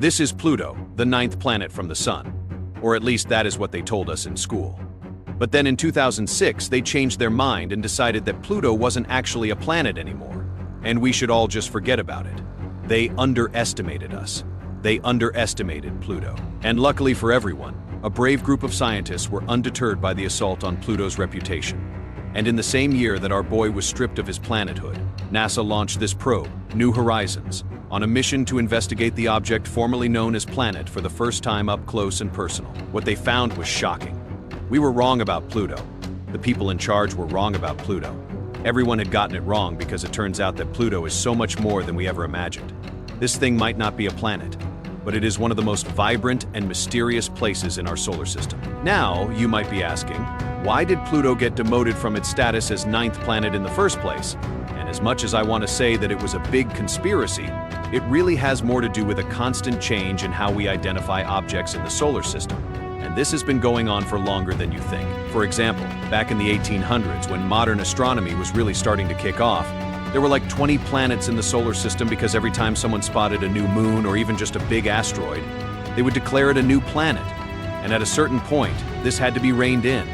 This is Pluto, the ninth planet from the Sun. Or at least that is what they told us in school. But then in 2006, they changed their mind and decided that Pluto wasn't actually a planet anymore, and we should all just forget about it. They underestimated us. They underestimated Pluto. And luckily for everyone, a brave group of scientists were undeterred by the assault on Pluto's reputation. And in the same year that our boy was stripped of his planethood, NASA launched this probe, New Horizons, on a mission to investigate the object formerly known as Planet for the first time up close and personal. What they found was shocking. We were wrong about Pluto. The people in charge were wrong about Pluto. Everyone had gotten it wrong because it turns out that Pluto is so much more than we ever imagined. This thing might not be a planet, but it is one of the most vibrant and mysterious places in our solar system. Now, you might be asking, why did Pluto get demoted from its status as ninth planet in the first place? And as much as I want to say that it was a big conspiracy, it really has more to do with a constant change in how we identify objects in the solar system. And this has been going on for longer than you think. For example, back in the 1800s, when modern astronomy was really starting to kick off, there were like 20 planets in the solar system because every time someone spotted a new moon or even just a big asteroid, they would declare it a new planet. And at a certain point, this had to be reined in.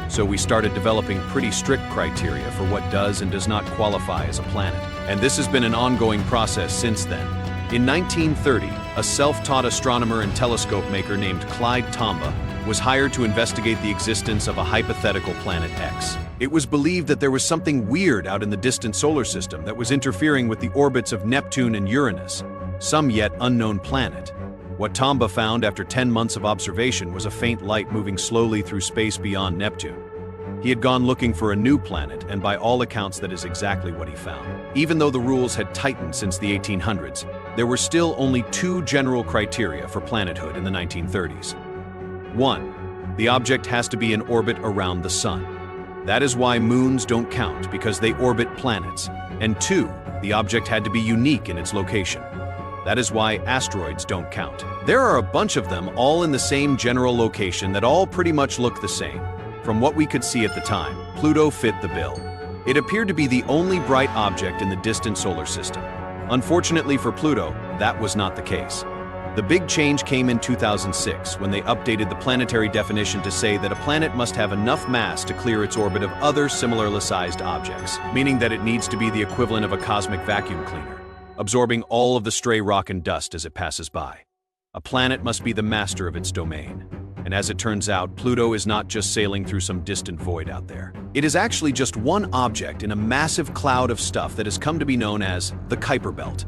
So we started developing pretty strict criteria for what does and does not qualify as a planet. And this has been an ongoing process since then. In 1930, a self-taught astronomer and telescope maker named Clyde Tombaugh was hired to investigate the existence of a hypothetical planet X. It was believed that there was something weird out in the distant solar system that was interfering with the orbits of Neptune and Uranus, some yet unknown planet. What Tombaugh found after 10 months of observation was a faint light moving slowly through space beyond Neptune. He had gone looking for a new planet, and by all accounts that is exactly what he found. Even though the rules had tightened since the 1800s, there were still only two general criteria for planethood in the 1930s. 1. The object has to be in orbit around the Sun. That is why moons don't count, because they orbit planets. And 2. The object had to be unique in its location. That is why asteroids don't count. There are a bunch of them all in the same general location that all pretty much look the same. From what we could see at the time, Pluto fit the bill. It appeared to be the only bright object in the distant solar system. Unfortunately for Pluto, that was not the case. The big change came in 2006 when they updated the planetary definition to say that a planet must have enough mass to clear its orbit of other similarly sized objects, meaning that it needs to be the equivalent of a cosmic vacuum cleaner, absorbing all of the stray rock and dust as it passes by. A planet must be the master of its domain. And as it turns out, Pluto is not just sailing through some distant void out there. It is actually just one object in a massive cloud of stuff that has come to be known as the Kuiper Belt.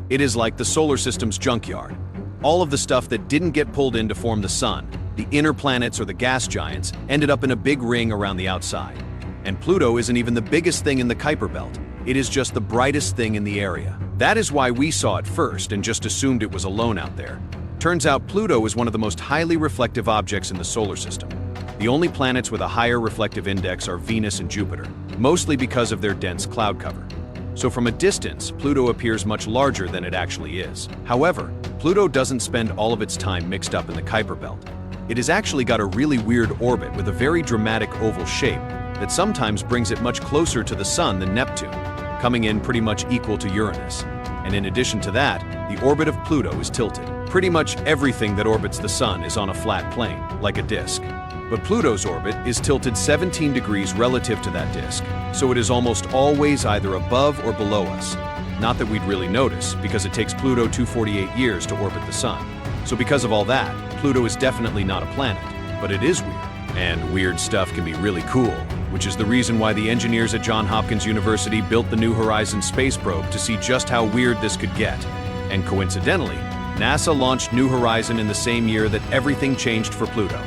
It is like the solar system's junkyard. All of the stuff that didn't get pulled in to form the Sun, the inner planets or the gas giants, ended up in a big ring around the outside. And Pluto isn't even the biggest thing in the Kuiper Belt. It is just the brightest thing in the area. That is why we saw it first and just assumed it was alone out there. Turns out Pluto is one of the most highly reflective objects in the solar system. The only planets with a higher reflective index are Venus and Jupiter, mostly because of their dense cloud cover. So from a distance, Pluto appears much larger than it actually is. However, Pluto doesn't spend all of its time mixed up in the Kuiper Belt. It has actually got a really weird orbit with a very dramatic oval shape that sometimes brings it much closer to the Sun than Neptune, coming in pretty much equal to Uranus. And in addition to that, the orbit of Pluto is tilted. Pretty much everything that orbits the Sun is on a flat plane, like a disk. But Pluto's orbit is tilted 17 degrees relative to that disk, so it is almost always either above or below us. Not that we'd really notice, because it takes Pluto 248 years to orbit the Sun. So because of all that, Pluto is definitely not a planet, but it is weird. And weird stuff can be really cool, which is the reason why the engineers at Johns Hopkins University built the New Horizons space probe to see just how weird this could get. And coincidentally, NASA launched New Horizon in the same year that everything changed for Pluto.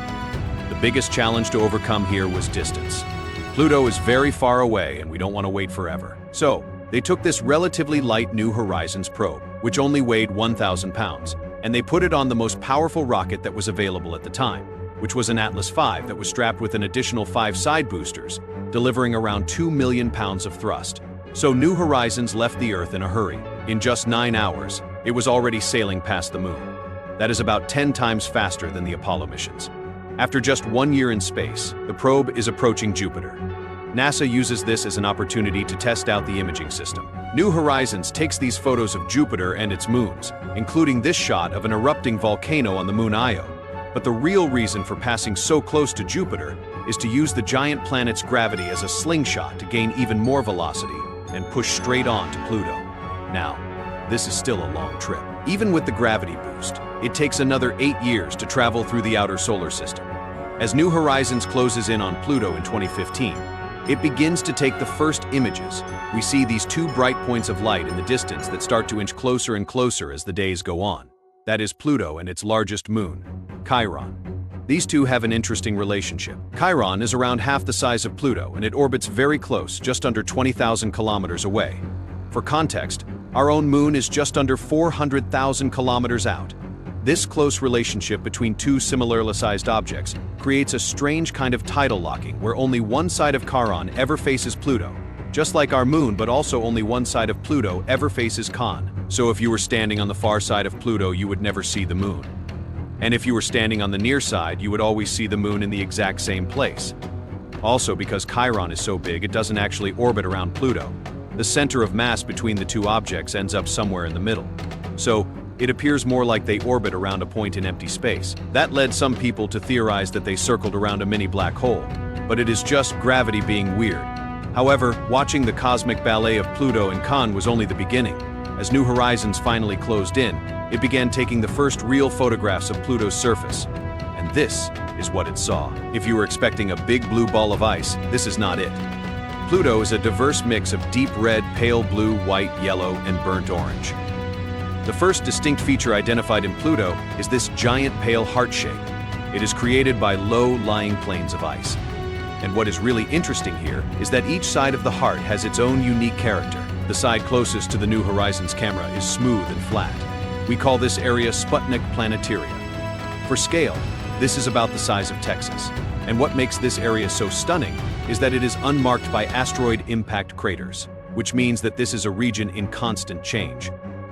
The biggest challenge to overcome here was distance. Pluto is very far away and we don't want to wait forever. So, they took this relatively light New Horizons probe, which only weighed 1,000 pounds, and they put it on the most powerful rocket that was available at the time, which was an Atlas V that was strapped with an additional 5 side boosters, delivering around 2 million pounds of thrust. So New Horizons left the Earth in a hurry. In just 9 hours, it was already sailing past the Moon. That is about 10 times faster than the Apollo missions. After just 1 year in space, the probe is approaching Jupiter. NASA uses this as an opportunity to test out the imaging system. New Horizons takes these photos of Jupiter and its moons, including this shot of an erupting volcano on the moon Io. But the real reason for passing so close to Jupiter is to use the giant planet's gravity as a slingshot to gain even more velocity and push straight on to Pluto. Now, this is still a long trip. Even with the gravity boost, it takes another 8 years to travel through the outer solar system. As New Horizons closes in on Pluto in 2015, it begins to take the first images. We see these two bright points of light in the distance that start to inch closer and closer as the days go on. That is Pluto and its largest moon, Chiron. These two have an interesting relationship. Chiron is around half the size of Pluto, and it orbits very close, just under 20,000 kilometers away. For context, our own moon is just under 400,000 kilometers out. This close relationship between two similarly sized objects creates a strange kind of tidal locking where only one side of Chiron ever faces Pluto, just like our moon, but also only one side of Pluto ever faces Con. So if you were standing on the far side of Pluto, you would never see the moon. And if you were standing on the near side, you would always see the moon in the exact same place. Also, because Chiron is so big, it doesn't actually orbit around Pluto. The center of mass between the two objects ends up somewhere in the middle. So, it appears more like they orbit around a point in empty space. That led some people to theorize that they circled around a mini black hole, but it is just gravity being weird. However, watching the cosmic ballet of Pluto and Con was only the beginning. As New Horizons finally closed in, it began taking the first real photographs of Pluto's surface. And this is what it saw. If you were expecting a big blue ball of ice, this is not it. Pluto is a diverse mix of deep red, pale blue, white, yellow, and burnt orange. The first distinct feature identified in Pluto is this giant pale heart shape. It is created by low-lying plains of ice. And what is really interesting here is that each side of the heart has its own unique character. The side closest to the New Horizons camera is smooth and flat. We call this area Sputnik Planetaria. For scale, this is about the size of Texas. And what makes this area so stunning is that it is unmarked by asteroid impact craters, which means that this is a region in constant change.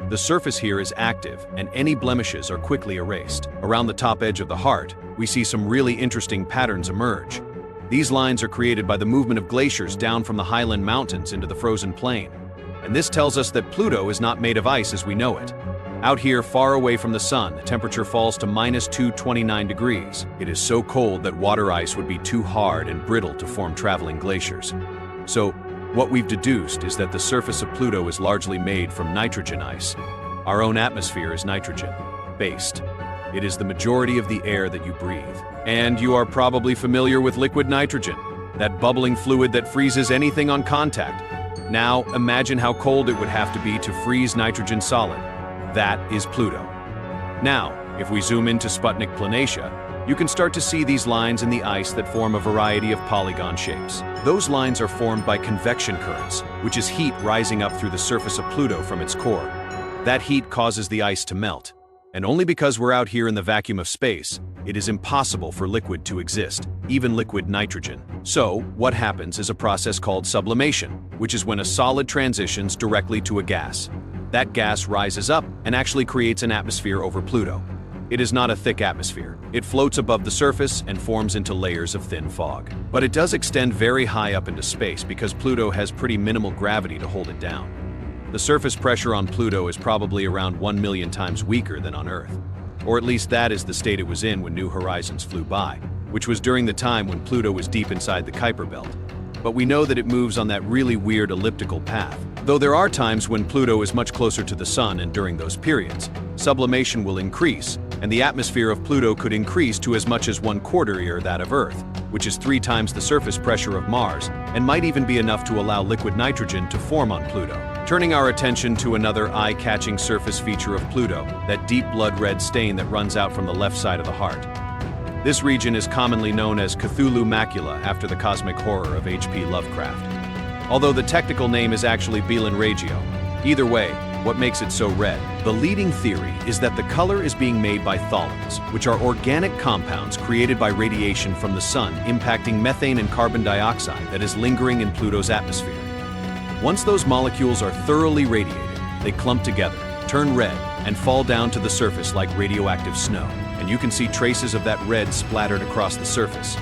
The surface here is active, and any blemishes are quickly erased. Around the top edge of the heart, we see some really interesting patterns emerge. These lines are created by the movement of glaciers down from the highland mountains into the frozen plain. And this tells us that Pluto is not made of ice as we know it. Out here, far away from the sun, the temperature falls to -229 degrees. It is so cold that water ice would be too hard and brittle to form traveling glaciers. So, what we've deduced is that the surface of Pluto is largely made from nitrogen ice. Our own atmosphere is nitrogen-based. It is the majority of the air that you breathe. And you are probably familiar with liquid nitrogen, that bubbling fluid that freezes anything on contact. Now, imagine how cold it would have to be to freeze nitrogen solid. That is Pluto. Now, if we zoom into Sputnik Planatia, you can start to see these lines in the ice that form a variety of polygon shapes. Those lines are formed by convection currents, which is heat rising up through the surface of Pluto from its core. That heat causes the ice to melt. And only because we're out here in the vacuum of space, it is impossible for liquid to exist, even liquid nitrogen. So, what happens is a process called sublimation, which is when a solid transitions directly to a gas. That gas rises up and actually creates an atmosphere over Pluto. It is not a thick atmosphere. It floats above the surface and forms into layers of thin fog. But it does extend very high up into space because Pluto has pretty minimal gravity to hold it down. The surface pressure on Pluto is probably around 1 million times weaker than on Earth. Or at least that is the state it was in when New Horizons flew by, which was during the time when Pluto was deep inside the Kuiper Belt. But we know that it moves on that really weird elliptical path. Though there are times when Pluto is much closer to the Sun, and during those periods, sublimation will increase, and the atmosphere of Pluto could increase to as much as 1/4 that of Earth, which is 3 times the surface pressure of Mars, and might even be enough to allow liquid nitrogen to form on Pluto. Turning our attention to another eye-catching surface feature of Pluto, that deep blood red stain that runs out from the left side of the heart. This region is commonly known as Cthulhu Macula after the cosmic horror of H.P. Lovecraft. Although the technical name is actually Belan Regio. Either way, what makes it so red? The leading theory is that the color is being made by tholins, which are organic compounds created by radiation from the sun impacting methane and carbon dioxide that is lingering in Pluto's atmosphere. Once those molecules are thoroughly radiated, they clump together, turn red, and fall down to the surface like radioactive snow. And you can see traces of that red splattered across the surface.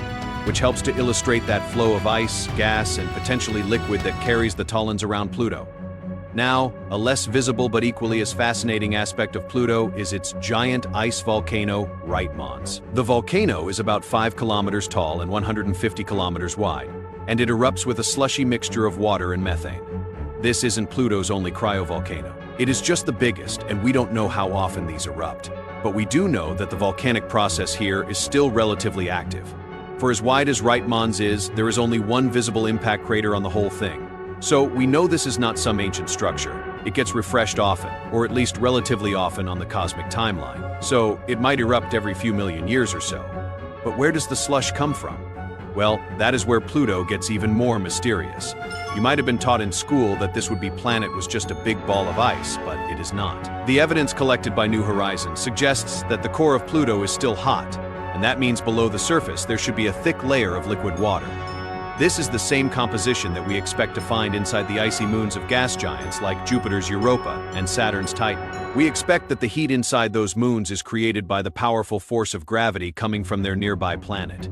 which helps to illustrate that flow of ice, gas, and potentially liquid that carries the tallins around Pluto. Now, a less visible but equally as fascinating aspect of Pluto is its giant ice volcano, Right Mons. The volcano is about 5 kilometers tall and 150 kilometers wide, and it erupts with a slushy mixture of water and methane. This isn't Pluto's only cryovolcano. It is just the biggest, and we don't know how often these erupt. But we do know that the volcanic process here is still relatively active. For as wide as Right Mons is, there is only one visible impact crater on the whole thing. So we know this is not some ancient structure. It gets refreshed often, or at least relatively often on the cosmic timeline. So it might erupt every few million years or so. But where does the slush come from? Well, that is where Pluto gets even more mysterious. You might have been taught in school that this would-be planet was just a big ball of ice, but it is not. The evidence collected by New Horizons suggests that the core of Pluto is still hot, and that means below the surface there should be a thick layer of liquid water. This is the same composition that we expect to find inside the icy moons of gas giants like Jupiter's Europa and Saturn's Titan. We expect that the heat inside those moons is created by the powerful force of gravity coming from their nearby planet.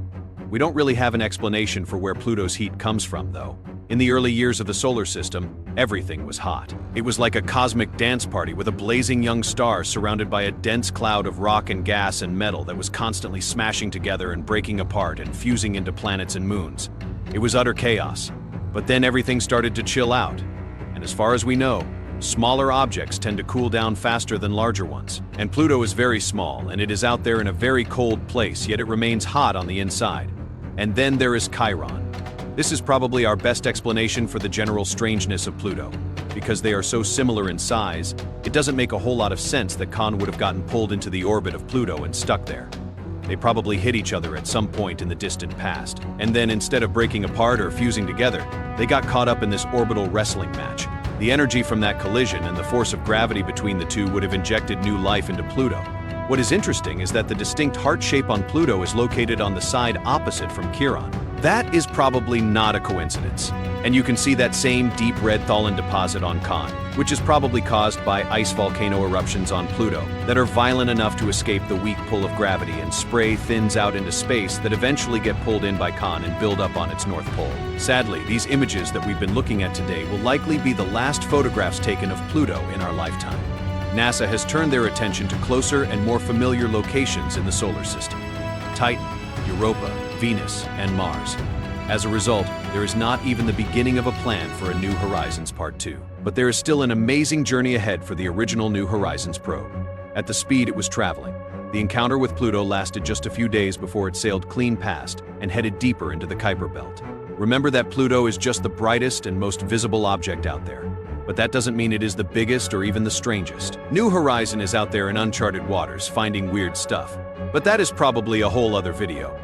We don't really have an explanation for where Pluto's heat comes from, though. In the early years of the solar system, everything was hot. It was like a cosmic dance party with a blazing young star surrounded by a dense cloud of rock and gas and metal that was constantly smashing together and breaking apart and fusing into planets and moons. It was utter chaos. But then everything started to chill out. And as far as we know, smaller objects tend to cool down faster than larger ones. And Pluto is very small, and it is out there in a very cold place, yet it remains hot on the inside. And then there is Chiron. This is probably our best explanation for the general strangeness of Pluto. Because they are so similar in size, it doesn't make a whole lot of sense that Chiron would have gotten pulled into the orbit of Pluto and stuck there. They probably hit each other at some point in the distant past. And then instead of breaking apart or fusing together, they got caught up in this orbital wrestling match. The energy from that collision and the force of gravity between the two would have injected new life into Pluto. What is interesting is that the distinct heart shape on Pluto is located on the side opposite from Chiron. That is probably not a coincidence. And you can see that same deep red thalin deposit on Chiron, which is probably caused by ice volcano eruptions on Pluto that are violent enough to escape the weak pull of gravity and spray thins out into space that eventually get pulled in by Chiron and build up on its north pole. Sadly, these images that we've been looking at today will likely be the last photographs taken of Pluto in our lifetime. NASA has turned their attention to closer and more familiar locations in the solar system: Titan, Europa, Venus, and Mars. As a result, there is not even the beginning of a plan for a New Horizons Part 2. But there is still an amazing journey ahead for the original New Horizons probe. At the speed it was traveling, the encounter with Pluto lasted just a few days before it sailed clean past and headed deeper into the Kuiper Belt. Remember that Pluto is just the brightest and most visible object out there. But that doesn't mean it is the biggest or even the strangest. New Horizon is out there in uncharted waters finding weird stuff. But that is probably a whole other video.